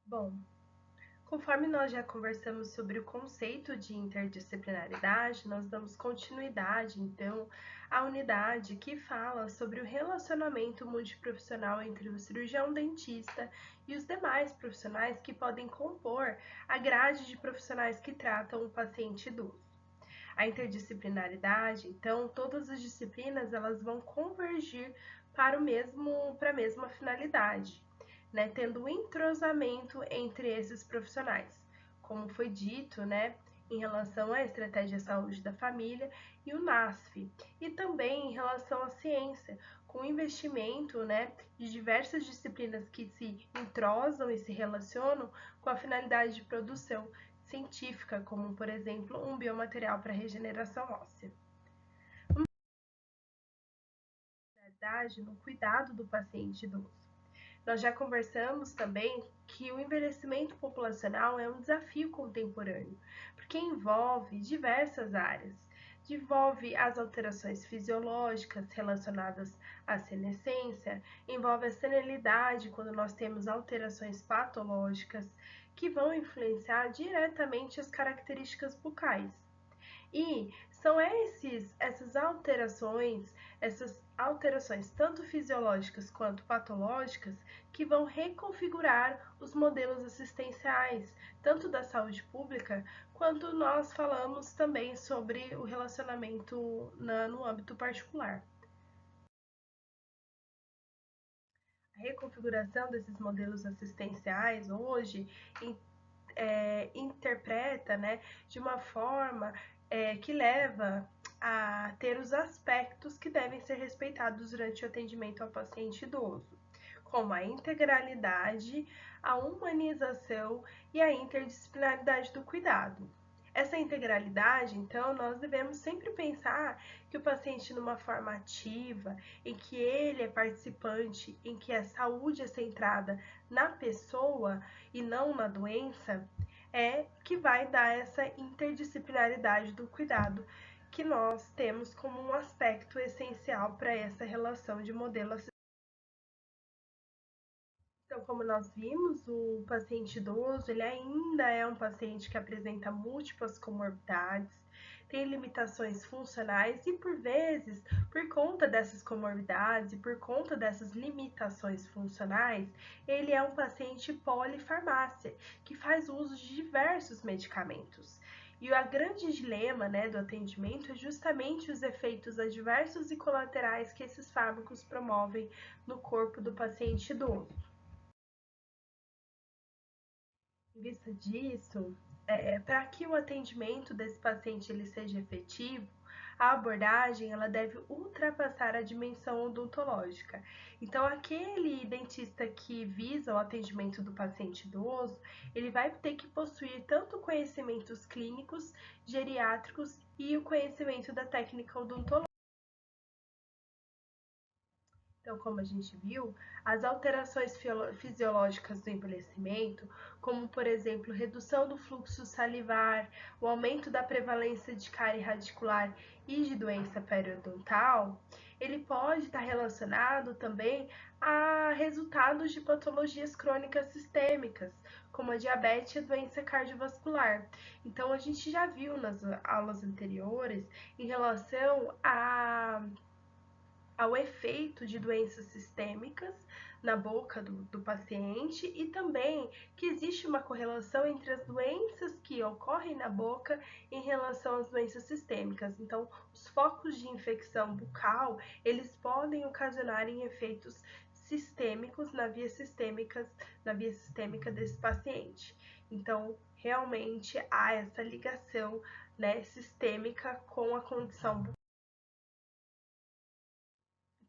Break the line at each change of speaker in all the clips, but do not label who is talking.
Bom, conforme nós já conversamos sobre o conceito de interdisciplinaridade, nós damos continuidade, então, à unidade que fala sobre o relacionamento multiprofissional entre o cirurgião dentista e os demais profissionais que podem compor a grade de profissionais que tratam o paciente idoso. A interdisciplinaridade, então, todas as disciplinas elas vão convergir para a mesma finalidade, né, tendo um entrosamento entre esses profissionais, como foi dito, né, em relação à estratégia de saúde da família e o NASF, e também em relação à ciência, com o investimento, né, de diversas disciplinas que se entrosam e se relacionam com a finalidade de produção científica, como, por exemplo, um biomaterial para regeneração óssea. No cuidado do paciente idoso. Nós já conversamos também que o envelhecimento populacional é um desafio contemporâneo, porque envolve diversas áreas. Envolve as alterações fisiológicas relacionadas à senescência, envolve a senilidade, quando nós temos alterações patológicas que vão influenciar diretamente as características bucais. E são essas alterações tanto fisiológicas quanto patológicas que vão reconfigurar os modelos assistenciais, tanto da saúde pública, quanto nós falamos também sobre o relacionamento no âmbito particular. A reconfiguração desses modelos assistenciais hoje interpreta, né, de uma forma que leva a ter os aspectos que devem ser respeitados durante o atendimento ao paciente idoso, como a integralidade, a humanização e a interdisciplinaridade do cuidado. Essa integralidade, então, nós devemos sempre pensar que o paciente, numa forma ativa, em que ele é participante, em que a saúde é centrada na pessoa e não na doença, é que vai dar essa interdisciplinaridade do cuidado que nós temos como um aspecto essencial para essa relação de modelo assistencial. Então, como nós vimos, o paciente idoso, ele ainda é um paciente que apresenta múltiplas comorbidades, tem limitações funcionais e, por vezes, por conta dessas comorbidades e por conta dessas limitações funcionais, ele é um paciente polifarmácia, que faz uso de diversos medicamentos. E o grande dilema, né, do atendimento é justamente os efeitos adversos e colaterais que esses fármacos promovem no corpo do paciente idoso. Em vista disso, para que o atendimento desse paciente ele seja efetivo, a abordagem ela deve ultrapassar a dimensão odontológica. Então, aquele dentista que visa o atendimento do paciente idoso, ele vai ter que possuir tanto conhecimentos clínicos, geriátricos e o conhecimento da técnica odontológica. Então, como a gente viu, as alterações fisiológicas do envelhecimento, como por exemplo redução do fluxo salivar, o aumento da prevalência de cárie radicular e de doença periodontal, ele pode estar relacionado também a resultados de patologias crônicas sistêmicas, como a diabetes e a doença cardiovascular. Então, a gente já viu nas aulas anteriores em relação ao efeito de doenças sistêmicas na boca do paciente e também que existe uma correlação entre as doenças que ocorrem na boca em relação às doenças sistêmicas. Então, os focos de infecção bucal, eles podem ocasionar em efeitos sistêmicos na via sistêmica desse paciente. Então, realmente há essa ligação, né, sistêmica com a condição bucal.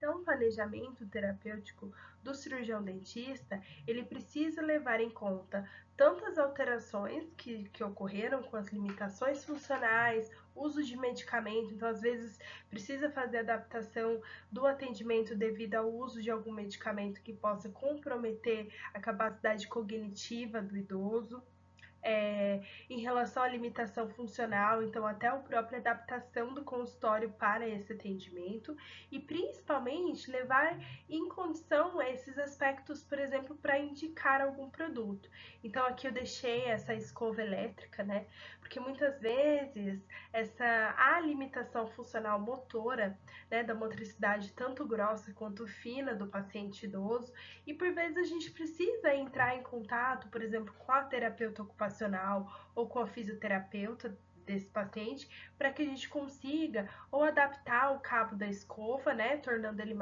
Então, o planejamento terapêutico do cirurgião dentista, ele precisa levar em conta tanto as alterações que ocorreram com as limitações funcionais, uso de medicamento, então às vezes precisa fazer adaptação do atendimento devido ao uso de algum medicamento que possa comprometer a capacidade cognitiva do idoso. em relação à limitação funcional, então até a própria adaptação do consultório para esse atendimento e principalmente levar em condição esses aspectos, por exemplo, para indicar algum produto. Então aqui eu deixei essa escova elétrica, né? Porque muitas vezes a limitação funcional motora, né, da motricidade tanto grossa quanto fina do paciente idoso, e por vezes a gente precisa entrar em contato, por exemplo, com a terapeuta ocupacional ou com a fisioterapeuta desse paciente, para que a gente consiga ou adaptar o cabo da escova, né, tornando ele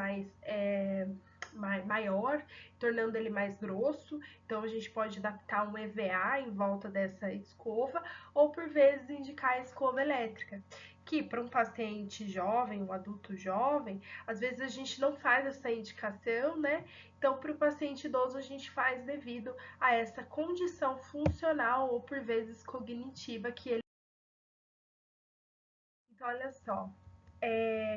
maior, tornando ele mais grosso. Então a gente pode adaptar um EVA em volta dessa escova, ou por vezes indicar a escova elétrica, que para um paciente jovem, um adulto jovem, às vezes a gente não faz essa indicação, né? Então, para o paciente idoso, a gente faz devido a essa condição funcional ou por vezes cognitiva que ele. Então, olha só,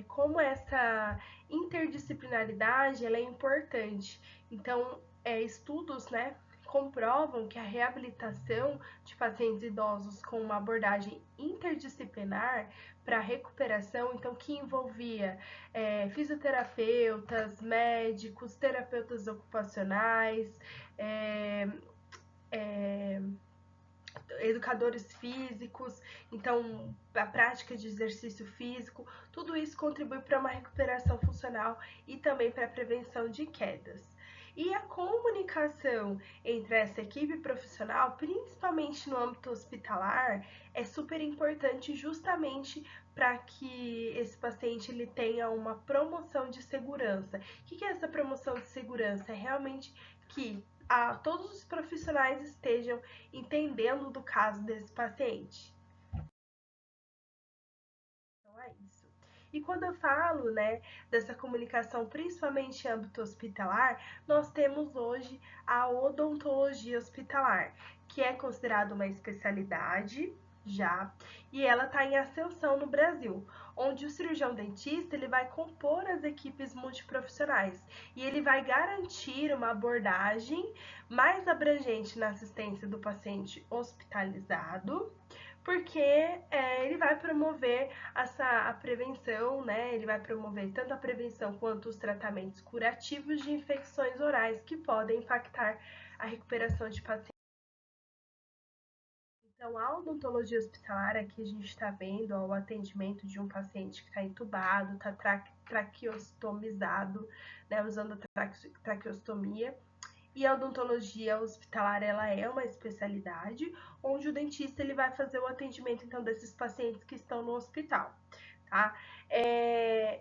como essa interdisciplinaridade ela é importante. Então, estudos, né, comprovam que a reabilitação de pacientes idosos com uma abordagem interdisciplinar para a recuperação, então que envolvia fisioterapeutas, médicos, terapeutas ocupacionais, é, é, educadores físicos, então a prática de exercício físico, tudo isso contribui para uma recuperação funcional e também para a prevenção de quedas. E a comunicação entre essa equipe profissional, principalmente no âmbito hospitalar, é super importante justamente para que esse paciente ele tenha uma promoção de segurança. O que é essa promoção de segurança? É realmente que todos os profissionais estejam entendendo do caso desse paciente. Então é isso. E quando eu falo, né, dessa comunicação, principalmente em âmbito hospitalar, nós temos hoje a odontologia hospitalar, que é considerada uma especialidade já, e ela está em ascensão no Brasil, onde o cirurgião dentista ele vai compor as equipes multiprofissionais e ele vai garantir uma abordagem mais abrangente na assistência do paciente hospitalizado, porque ele vai promover a prevenção, né? Ele vai promover tanto a prevenção quanto os tratamentos curativos de infecções orais que podem impactar a recuperação de pacientes. Então, a odontologia hospitalar, aqui a gente está vendo ó, o atendimento de um paciente que está entubado, está traqueostomizado, né, usando a traqueostomia. E a odontologia hospitalar, ela é uma especialidade onde o dentista ele vai fazer o atendimento então desses pacientes que estão no hospital, tá?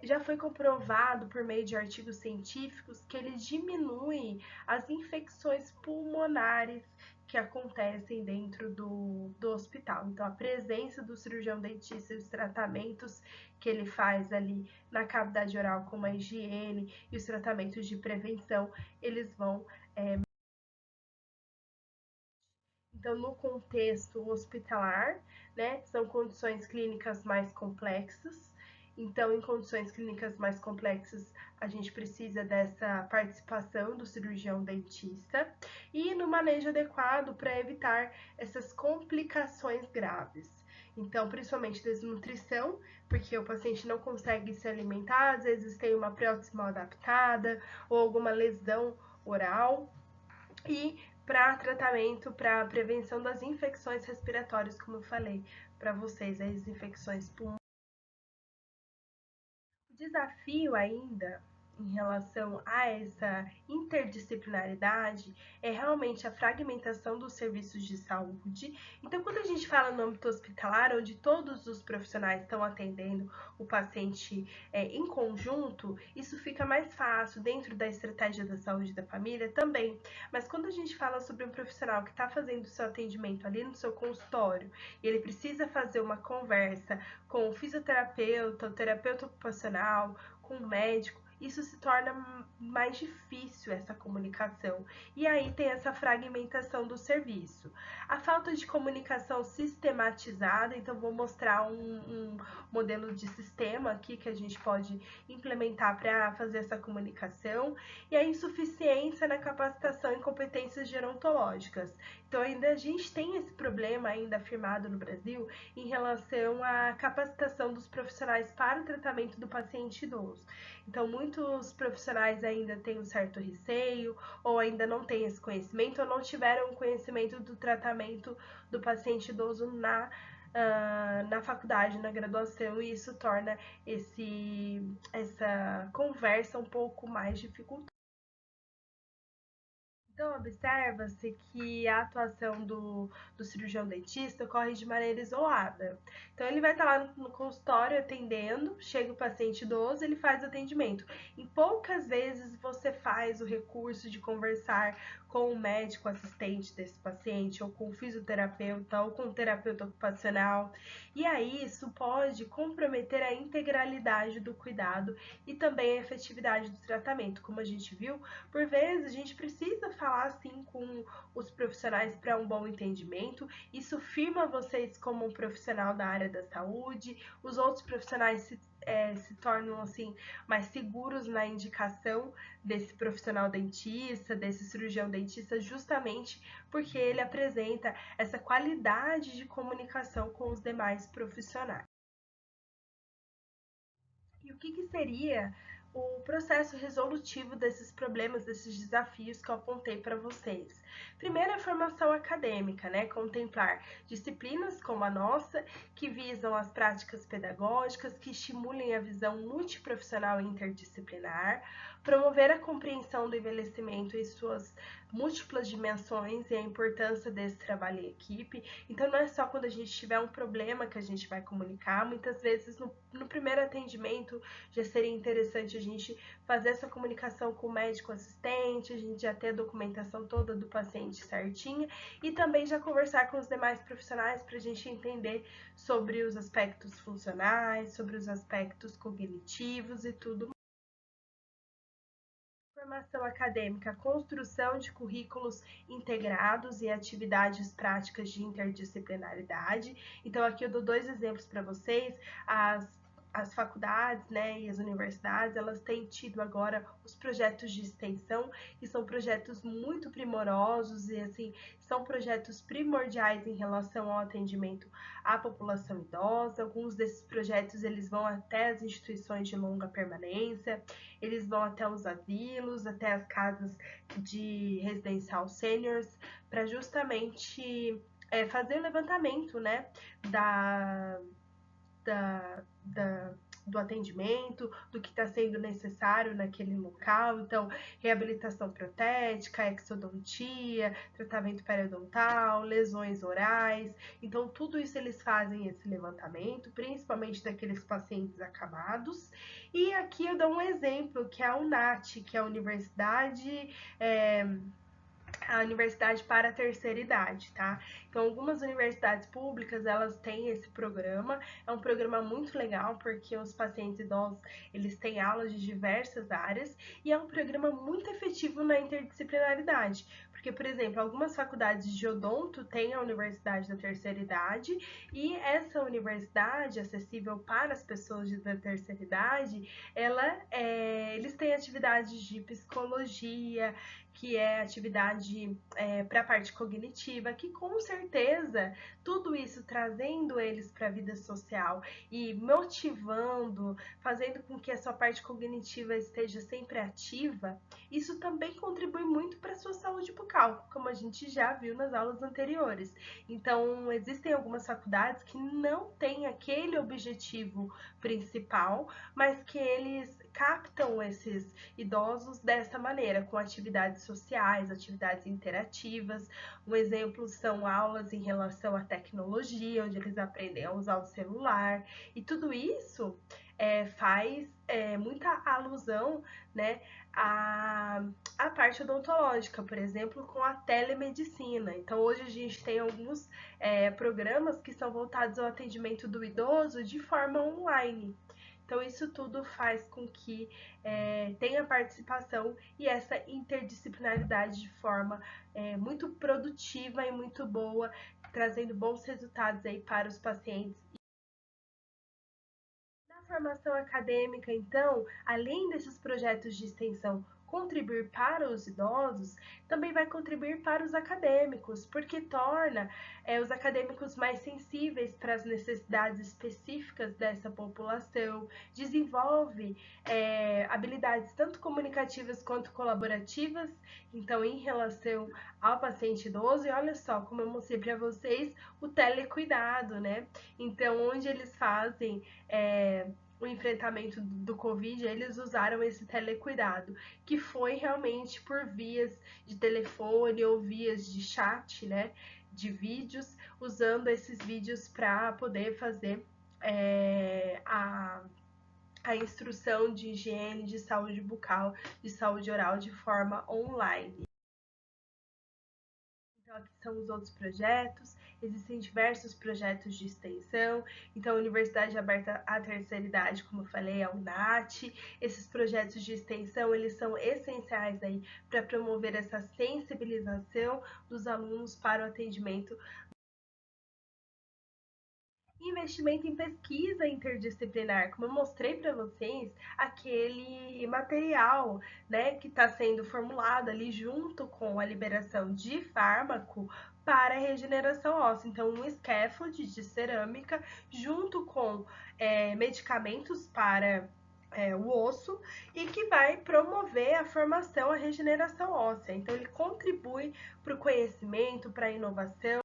Já foi comprovado por meio de artigos científicos que ele diminui as infecções pulmonares que acontecem dentro do hospital. Então, a presença do cirurgião dentista e os tratamentos que ele faz ali na cavidade oral, como a higiene e os tratamentos de prevenção, eles vão então, no contexto hospitalar, né, são condições clínicas mais complexas. Então, em condições clínicas mais complexas, a gente precisa dessa participação do cirurgião dentista e no manejo adequado para evitar essas complicações graves. Então, principalmente desnutrição, porque o paciente não consegue se alimentar, às vezes tem uma prótese mal adaptada ou alguma lesão oral. E para tratamento, para prevenção das infecções respiratórias, como eu falei para vocês, as infecções pulmonares. O desafio ainda em relação a essa interdisciplinaridade é realmente a fragmentação dos serviços de saúde. Então, quando a gente fala no âmbito hospitalar, onde todos os profissionais estão atendendo o paciente em conjunto, isso fica mais fácil dentro da estratégia da saúde da família também. Mas quando a gente fala sobre um profissional que está fazendo o seu atendimento ali no seu consultório e ele precisa fazer uma conversa com o fisioterapeuta, o terapeuta ocupacional, com o médico, isso se torna mais difícil essa comunicação. E aí tem essa fragmentação do serviço. A falta de comunicação sistematizada, então vou mostrar um modelo de sistema aqui que a gente pode implementar para fazer essa comunicação, e a insuficiência na capacitação em competências gerontológicas. Então ainda a gente tem esse problema ainda afirmado no Brasil em relação à capacitação dos profissionais para o tratamento do paciente idoso. Então muitos profissionais ainda têm um certo receio, ou ainda não têm esse conhecimento, ou não tiveram conhecimento do tratamento do paciente idoso na faculdade, na graduação, e isso torna essa conversa um pouco mais dificultosa. Então, observa-se que a atuação do cirurgião dentista ocorre de maneira isolada. Então, ele vai estar lá no consultório atendendo, chega o paciente idoso, ele faz o atendimento. Em poucas vezes você faz o recurso de conversar com o médico assistente desse paciente, ou com o fisioterapeuta, ou com o terapeuta ocupacional. E aí, isso pode comprometer a integralidade do cuidado e também a efetividade do tratamento. Como a gente viu, por vezes a gente precisa falar assim com os profissionais para um bom entendimento. Isso firma vocês como um profissional da área da saúde. Os outros profissionais se tornam assim mais seguros na indicação desse profissional dentista, desse cirurgião dentista, justamente porque ele apresenta essa qualidade de comunicação com os demais profissionais. E o que seria o processo resolutivo desses problemas, desses desafios que eu apontei para vocês? Primeiro, a formação acadêmica, né? Contemplar disciplinas como a nossa, que visam as práticas pedagógicas, que estimulem a visão multiprofissional e interdisciplinar, promover a compreensão do envelhecimento em suas múltiplas dimensões e a importância desse trabalho em equipe. Então, não é só quando a gente tiver um problema que a gente vai comunicar, muitas vezes no primeiro atendimento já seria interessante a gente fazer essa comunicação com o médico assistente, a gente já ter a documentação toda do paciente certinha e também já conversar com os demais profissionais para a gente entender sobre os aspectos funcionais, sobre os aspectos cognitivos e tudo. Formação acadêmica, construção de currículos integrados e atividades práticas de interdisciplinaridade. Então, aqui eu dou dois exemplos para vocês. As faculdades, né, e as universidades, elas têm tido agora os projetos de extensão, que são projetos muito primorosos e, assim, são projetos primordiais em relação ao atendimento à população idosa. Alguns desses projetos, eles vão até as instituições de longa permanência, eles vão até os asilos, até as casas de residencial seniors, para justamente fazer o levantamento, né, da, da, da, do atendimento, do que está sendo necessário naquele local. Então, reabilitação protética, exodontia, tratamento periodontal, lesões orais. Então, tudo isso eles fazem esse levantamento, principalmente daqueles pacientes acabados. E aqui eu dou um exemplo, que é a UNAT, que é a Universidade a universidade para a terceira idade, tá? Então, algumas universidades públicas, elas têm esse programa, é um programa muito legal, porque os pacientes idosos, eles têm aulas de diversas áreas, e é um programa muito efetivo na interdisciplinaridade, porque, por exemplo, algumas faculdades de odonto têm a universidade da terceira idade, e essa universidade, acessível para as pessoas da terceira idade, eles têm atividades de psicologia, que é atividade para a parte cognitiva, que com certeza tudo isso trazendo eles para a vida social e motivando, fazendo com que a sua parte cognitiva esteja sempre ativa, isso também contribui muito para a sua saúde bucal, como a gente já viu nas aulas anteriores. Então, existem algumas faculdades que não têm aquele objetivo principal, mas que eles captam esses idosos dessa maneira, com atividades sociais, atividades interativas. Um exemplo são aulas em relação à tecnologia, onde eles aprendem a usar o celular, e tudo isso faz muita alusão, né, à parte odontológica, por exemplo, com a telemedicina. Então, hoje a gente tem alguns programas que são voltados ao atendimento do idoso de forma online. Então, isso tudo faz com que tenha participação e essa interdisciplinaridade de forma muito produtiva e muito boa, trazendo bons resultados aí para os pacientes. Na formação acadêmica, então, além desses projetos de extensão contribuir para os idosos, também vai contribuir para os acadêmicos, porque torna os acadêmicos mais sensíveis para as necessidades específicas dessa população, desenvolve habilidades tanto comunicativas quanto colaborativas, então, em relação ao paciente idoso, e olha só, como eu mostrei para vocês, o telecuidado, né? Então, onde eles fazem o enfrentamento do Covid, eles usaram esse telecuidado, que foi realmente por vias de telefone ou vias de chat, né, de vídeos, usando esses vídeos para poder fazer a instrução de higiene, de saúde bucal, de saúde oral de forma online. Então, aqui são os outros projetos. Existem diversos projetos de extensão. Então, a Universidade Aberta à Terceira Idade, como eu falei, a UNAT. Esses projetos de extensão, eles são essenciais aí para promover essa sensibilização dos alunos para o atendimento. Investimento em pesquisa interdisciplinar, como eu mostrei para vocês, aquele material, né, que está sendo formulado ali junto com a liberação de fármaco para a regeneração óssea. Então, um scaffold de cerâmica junto com medicamentos para o osso e que vai promover a formação, a regeneração óssea. Então, ele contribui para o conhecimento, para a inovação,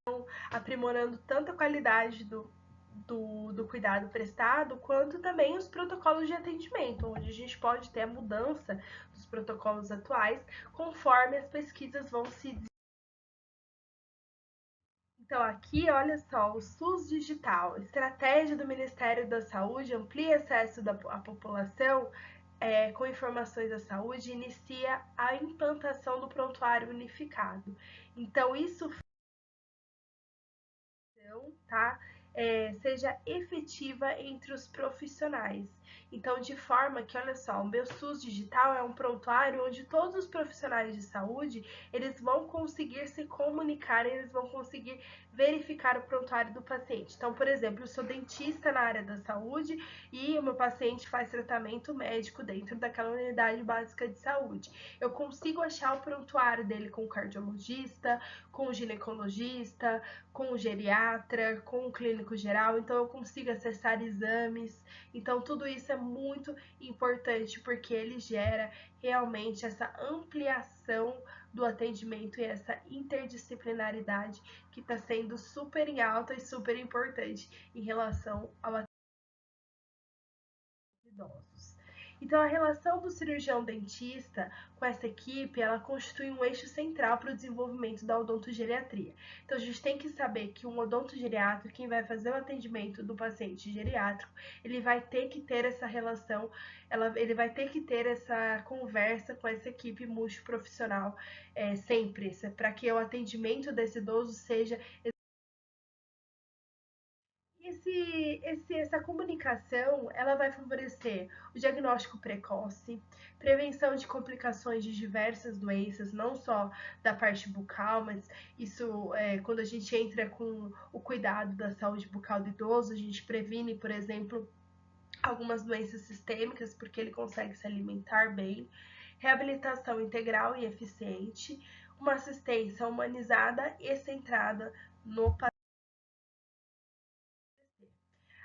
aprimorando tanto a qualidade do cuidado prestado, quanto também os protocolos de atendimento, onde a gente pode ter a mudança dos protocolos atuais conforme as pesquisas vão se. Então, aqui, olha só, o SUS digital, estratégia do Ministério da Saúde, amplia acesso à população com informações da saúde, inicia a implantação do prontuário unificado. Então, isso tá? Seja efetiva entre os profissionais. Então, de forma que, olha só, o meu SUS digital é um prontuário onde todos os profissionais de saúde, eles vão conseguir se comunicar, eles vão conseguir verificar o prontuário do paciente. Então, por exemplo, eu sou dentista na área da saúde e o meu paciente faz tratamento médico dentro daquela unidade básica de saúde. Eu consigo achar o prontuário dele com o cardiologista, com o ginecologista, com o geriatra, com o clínico geral, então eu consigo acessar exames. Então tudo isso é muito importante porque ele gera realmente essa ampliação do atendimento e essa interdisciplinaridade que está sendo super em alta e super importante em relação ao atendimento de idosos. Então, a relação do cirurgião-dentista com essa equipe, ela constitui um eixo central para o desenvolvimento da odontogeriatria. Então, a gente tem que saber que um odontogeriatra, quem vai fazer o atendimento do paciente geriátrico, ele vai ter que ter essa relação, ele vai ter que ter essa conversa com essa equipe multiprofissional sempre, para que o atendimento desse idoso seja essa comunicação, ela vai favorecer o diagnóstico precoce, prevenção de complicações de diversas doenças, não só da parte bucal, mas isso, quando a gente entra com o cuidado da saúde bucal do idoso, a gente previne, por exemplo, algumas doenças sistêmicas, porque ele consegue se alimentar bem, reabilitação integral e eficiente, uma assistência humanizada e centrada no paciente.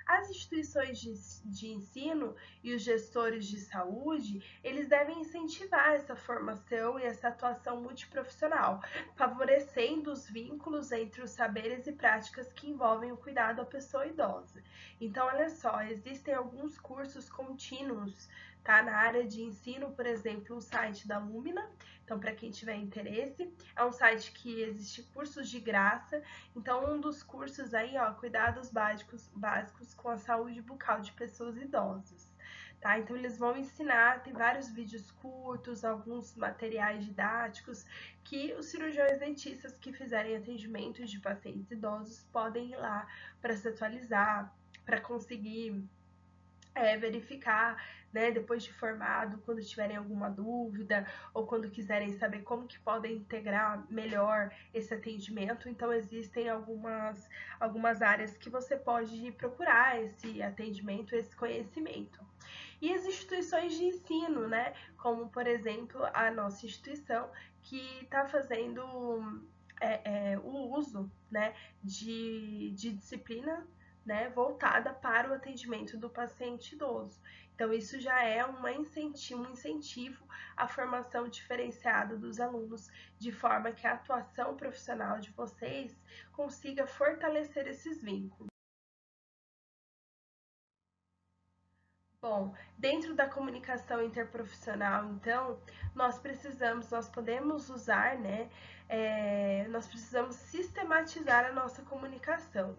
As instituições de ensino e os gestores de saúde, eles devem incentivar essa formação e essa atuação multiprofissional, favorecendo os vínculos entre os saberes e práticas que envolvem o cuidado à pessoa idosa. Então, olha só, existem alguns cursos contínuos, tá? Na área de ensino, por exemplo, o site da Lumina. Então, para quem tiver interesse, é um site que existe cursos de graça. Então, um dos cursos aí, ó, cuidados básicos com a saúde bucal de pessoas idosas. Tá? Então, eles vão ensinar, tem vários vídeos curtos, alguns materiais didáticos que os cirurgiões dentistas que fizerem atendimentos de pacientes idosos podem ir lá para se atualizar, para conseguir verificar, né, depois de formado, quando tiverem alguma dúvida ou quando quiserem saber como que podem integrar melhor esse atendimento. Então, existem algumas áreas que você pode procurar esse atendimento, esse conhecimento. E as instituições de ensino, né, como, por exemplo, a nossa instituição, que está fazendo o uso, né, de disciplina, né, voltada para o atendimento do paciente idoso. Então, isso já é um incentivo à formação diferenciada dos alunos, de forma que a atuação profissional de vocês consiga fortalecer esses vínculos. Bom, dentro da comunicação interprofissional, então, nós podemos usar, né? Nós precisamos sistematizar a nossa comunicação.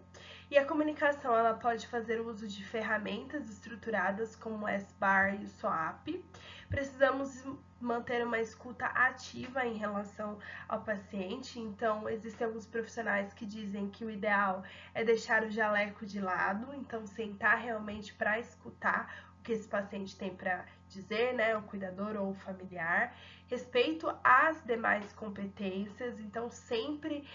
E a comunicação, ela pode fazer uso de ferramentas estruturadas como o SBAR e o SOAP. Precisamos manter uma escuta ativa em relação ao paciente. Então, existem alguns profissionais que dizem que o ideal é deixar o jaleco de lado, então sentar realmente para escutar que esse paciente tem para dizer, né, o cuidador ou o familiar, respeito às demais competências, então sempre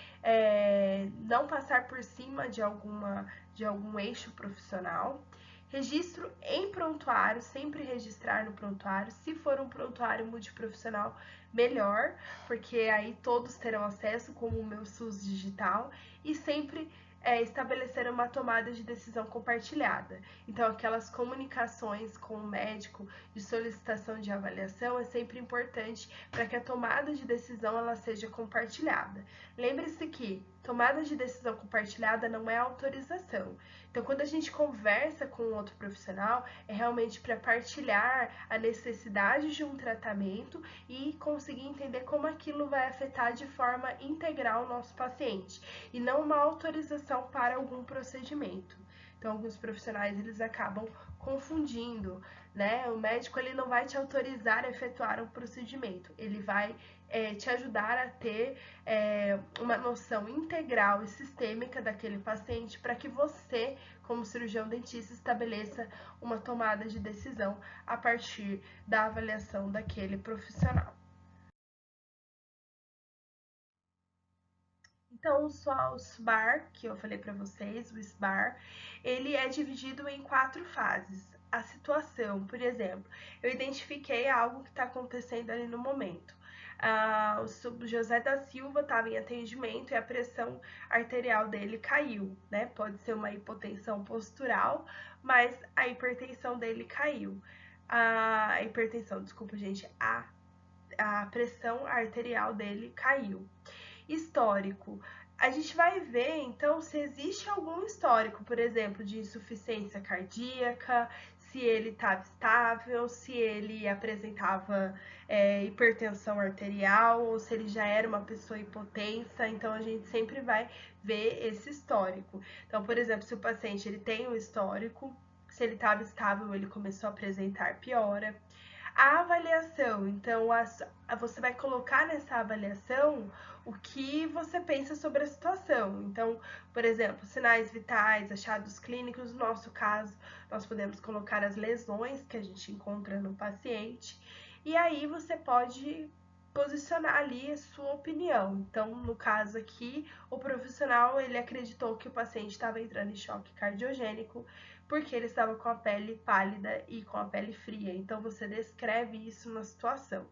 não passar por cima de algum eixo profissional. Registro em prontuário, sempre registrar no prontuário. Se for um prontuário multiprofissional, melhor, porque aí todos terão acesso, como o meu SUS digital, e sempre estabelecer uma tomada de decisão compartilhada. Então, aquelas comunicações com o médico de solicitação de avaliação é sempre importante para que a tomada de decisão ela seja compartilhada. Lembre-se que tomada de decisão compartilhada não é autorização. Então, quando a gente conversa com outro profissional, é realmente para partilhar a necessidade de um tratamento e conseguir entender como aquilo vai afetar de forma integral o nosso paciente, e não uma autorização para algum procedimento. Então, alguns profissionais eles acabam confundindo, né? O médico ele não vai te autorizar a efetuar um procedimento, ele vai te ajudar a ter uma noção integral e sistêmica daquele paciente para que você, como cirurgião dentista, estabeleça uma tomada de decisão a partir da avaliação daquele profissional. Então, o SBAR, que eu falei para vocês, o SBAR, ele é dividido em 4 fases. A situação, por exemplo, eu identifiquei algo que está acontecendo ali no momento. O José da Silva estava em atendimento e a pressão arterial dele caiu, né? Pode ser uma hipotensão postural, mas a hipertensão dele caiu. A hipertensão, desculpa, gente, a pressão arterial dele caiu. Histórico. A gente vai ver, então, se existe algum histórico, por exemplo, de insuficiência cardíaca, se ele estava estável, se ele apresentava hipertensão arterial, ou se ele já era uma pessoa hipotensa. Então, a gente sempre vai ver esse histórico. Então, por exemplo, se o paciente ele tem um histórico, se ele estava estável, ele começou a apresentar piora. A avaliação, então você vai colocar nessa avaliação o que você pensa sobre a situação. Então, por exemplo, sinais vitais, achados clínicos, no nosso caso, nós podemos colocar as lesões que a gente encontra no paciente, e aí você pode posicionar ali a sua opinião. Então, no caso aqui, o profissional ele acreditou que o paciente estava entrando em choque cardiogênico porque ele estava com a pele pálida e com a pele fria. Então, você descreve isso na situação.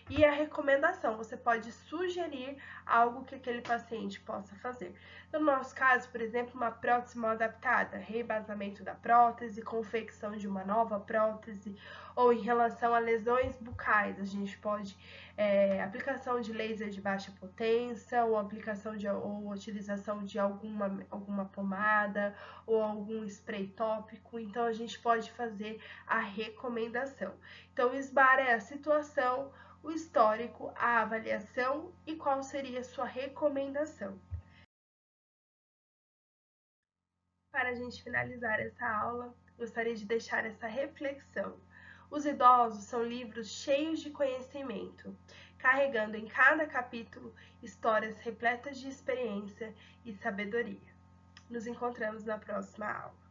E a recomendação, você pode sugerir algo que aquele paciente possa fazer. No nosso caso, por exemplo, uma prótese mal adaptada, rebasamento da prótese, confecção de uma nova prótese, ou em relação a lesões bucais, a gente pode aplicação de laser de baixa potência, ou ou utilização de alguma pomada ou algum spray tópico. Então a gente pode fazer a recomendação. Então o SBAR é a situação, o histórico, a avaliação e qual seria a sua recomendação. Para a gente finalizar essa aula, gostaria de deixar essa reflexão. Os idosos são livros cheios de conhecimento, carregando em cada capítulo histórias repletas de experiência e sabedoria. Nos encontramos na próxima aula.